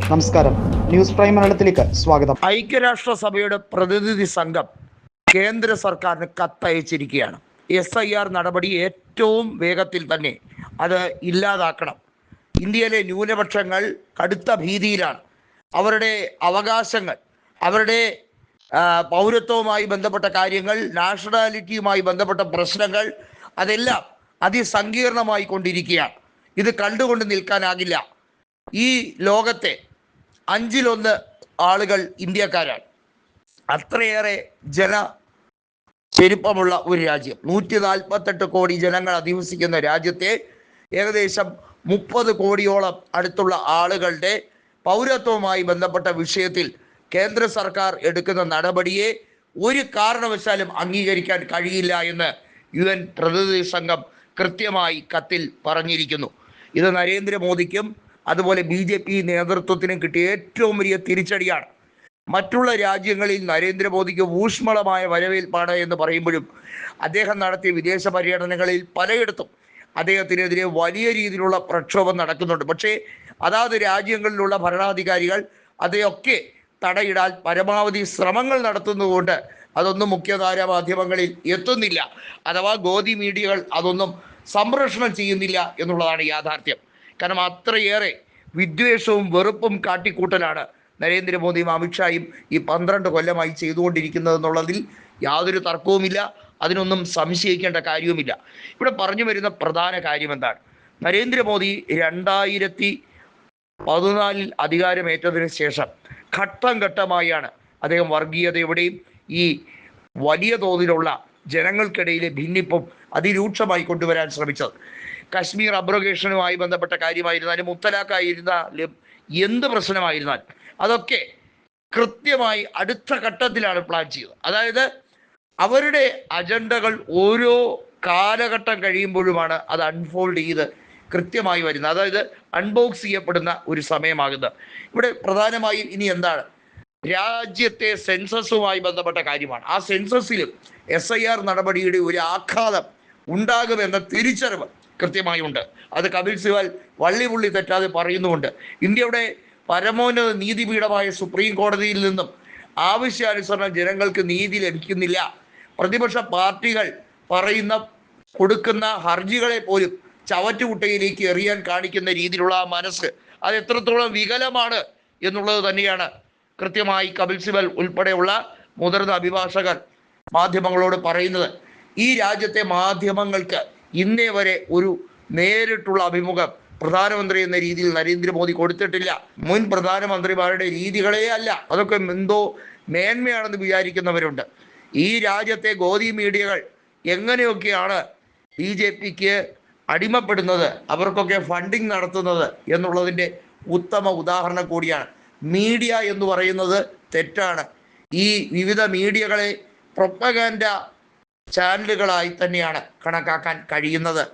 നമസ്കാരം, news prime മലയാളത്തിലേക്ക് സ്വാഗതം. ഐക്യരാഷ്ട്രസഭയുടെ പ്രതിനിധി സംഘം കേന്ദ്ര സർക്കാരിന് കത്തയച്ചിരിക്കുകയാണ്. SIR നടപടി ഏറ്റവും വേഗത്തിൽ തന്നെ അത് ഇല്ലാതാക്കണം. ഇന്ത്യയിലെ ന്യൂനപക്ഷങ്ങൾ കടുത്ത ഭീതിയിലാണ്. അവരുടെ അവകാശങ്ങൾ, അവരുടെ പൗരത്വവുമായി ബന്ധപ്പെട്ട കാര്യങ്ങൾ, നാഷണാലിറ്റിയുമായി ബന്ധപ്പെട്ട പ്രശ്നങ്ങൾ, അതെല്ലാം അതിസങ്കീർണമായി കൊണ്ടിരിക്കുകയാണ്. ഇത് കണ്ടുകൊണ്ട് നിൽക്കാനാകില്ല. ഈ ലോകത്തെ 1/5 ആളുകൾ ഇന്ത്യക്കാരാണ്. അത്രയേറെ പെരുപ്പമുള്ള ഒരു രാജ്യം, 148 കോടി ജനങ്ങൾ അധിവസിക്കുന്ന രാജ്യത്തെ ഏകദേശം 30 കോടിയോളം അടുത്തുള്ള ആളുകളുടെ പൗരത്വവുമായി ബന്ധപ്പെട്ട വിഷയത്തിൽ കേന്ദ്ര സർക്കാർ എടുക്കുന്ന നടപടിയെ ഒരു കാരണവശാലും അംഗീകരിക്കാൻ കഴിയില്ല എന്ന് UN പ്രതിനിധി സംഘം കൃത്യമായി കത്തിൽ പറഞ്ഞിരിക്കുന്നു. ഇത് നരേന്ദ്രമോദിക്കും അതുപോലെ BJP നേതൃത്വത്തിനും കിട്ടിയ ഏറ്റവും വലിയ തിരിച്ചടിയാണ്. മറ്റുള്ള രാജ്യങ്ങളിൽ നരേന്ദ്രമോദിക്ക് ഊഷ്മളമായ വരവേൽപ്പാണ് എന്ന് പറയുമ്പോഴും അദ്ദേഹം നടത്തിയ വിദേശ പര്യടനങ്ങളിൽ പലയിടത്തും അദ്ദേഹത്തിനെതിരെ വലിയ രീതിയിലുള്ള പ്രക്ഷോഭം നടക്കുന്നുണ്ട്. പക്ഷേ അതാത് രാജ്യങ്ങളിലുള്ള ഭരണാധികാരികൾ അതൊക്കെ തടയിടാൻ പരമാവധി ശ്രമങ്ങൾ നടത്തുന്നതുകൊണ്ട് അതൊന്നും മുഖ്യധാര മാധ്യമങ്ങളിൽ എത്തുന്നില്ല, അഥവാ ഗോദി മീഡിയകൾ അതൊന്നും സംപ്രേഷണം ചെയ്യുന്നില്ല എന്നുള്ളതാണ് യാഥാർത്ഥ്യം. കാരണം അത്രയേറെ വിദ്വേഷവും വെറുപ്പും കാട്ടിക്കൂട്ടലാണ് നരേന്ദ്രമോദിയും അമിത്ഷായും ഈ 12 കൊല്ലമായി ചെയ്തുകൊണ്ടിരിക്കുന്നതെന്നുള്ളതിൽ യാതൊരു തർക്കവുമില്ല. അതിനൊന്നും സംശയിക്കേണ്ട കാര്യവുമില്ല. ഇവിടെ പറഞ്ഞു വരുന്ന പ്രധാന കാര്യം എന്താണ്? നരേന്ദ്രമോദി 2014 അധികാരമേറ്റതിന് ശേഷം ഘട്ടം ഘട്ടമായാണ് അദ്ദേഹം വർഗീയതയുടെയും ഈ വലിയ തോതിലുള്ള ജനങ്ങൾക്കിടയിലെ ഭിന്നിപ്പും അതിരൂക്ഷമായി കൊണ്ടുവരാൻ ശ്രമിച്ചത്. കശ്മീർ അബ്രോഗേഷനുമായി ബന്ധപ്പെട്ട കാര്യമായിരുന്നാലും, മുത്തലാഖായിരുന്നാലും, എന്ത് പ്രശ്നമായിരുന്നാലും അതൊക്കെ കൃത്യമായി അടുത്ത ഘട്ടത്തിലാണ് പ്ലാൻ ചെയ്തത്. അതായത് അവരുടെ അജണ്ടകൾ ഓരോ കാലഘട്ടം കഴിയുമ്പോഴുമാണ് അത് അൺഫോൾഡ് ചെയ്ത് കൃത്യമായി വരുന്നത്, അതായത് അൺബോക്സ് ചെയ്യപ്പെടുന്ന ഒരു സമയമാകുന്നത്. ഇവിടെ പ്രധാനമായും ഇനി എന്താണ്? രാജ്യത്തെ സെൻസസുമായി ബന്ധപ്പെട്ട കാര്യമാണ്. ആ സെൻസസിലും SIR നടപടിയുടെ ഒരു ആഘാതം ഉണ്ടാകുമെന്ന തിരിച്ചറിവ് കൃത്യമായി ഉണ്ട്. അത് കപിൽ സിബൽ വള്ളിപുള്ളി തെറ്റാതെ പറയുന്നുമുണ്ട്. ഇന്ത്യയുടെ പരമോന്നത നീതിപീഠമായ സുപ്രീം കോടതിയിൽ നിന്നും ആവശ്യാനുസരണം ജനങ്ങൾക്ക് നീതി ലഭിക്കുന്നില്ല. പ്രതിപക്ഷ പാർട്ടികൾ കൊടുക്കുന്ന ഹർജികളെ പോലും ചവറ്റുകുട്ടയിലേക്ക് എറിയാൻ കാണിക്കുന്ന രീതിയിലുള്ള ആ മനസ്സ്, അത് എത്രത്തോളം വികലമാണ് എന്നുള്ളത് തന്നെയാണ് കൃത്യമായി കപിൽ സിബൽ ഉൾപ്പെടെയുള്ള മുതിർന്ന അഭിഭാഷകർ മാധ്യമങ്ങളോട് പറയുന്നത്. ഈ രാജ്യത്തെ മാധ്യമങ്ങൾക്ക് ഇന്നേ വരെ ഒരു നേരിട്ടുള്ള അഭിമുഖം പ്രധാനമന്ത്രി എന്ന രീതിയിൽ നരേന്ദ്രമോദി കൊടുത്തിട്ടില്ല. മുൻ പ്രധാനമന്ത്രിമാരുടെ രീതികളേ അല്ല, അതൊക്കെ എന്തോ മേന്മയാണെന്ന് വിചാരിക്കുന്നവരുണ്ട്. ഈ രാജ്യത്തെ ഗോദി മീഡിയകൾ എങ്ങനെയൊക്കെയാണ് BJPക്ക് അടിമപ്പെടുന്നത്, അവർക്കൊക്കെ ഫണ്ടിങ് നടത്തുന്നത് എന്നുള്ളതിൻ്റെ ഉത്തമ ഉദാഹരണം കൂടിയാണ്. മീഡിയ എന്ന് പറയുന്നത് തെറ്റാണ്. ഈ വിവിധ മീഡിയകളെ പ്രൊപ്പഗാൻഡ ചാനലുകളായി തന്നെയാണ് കണക്കാക്കാൻ കഴിയുന്നത്.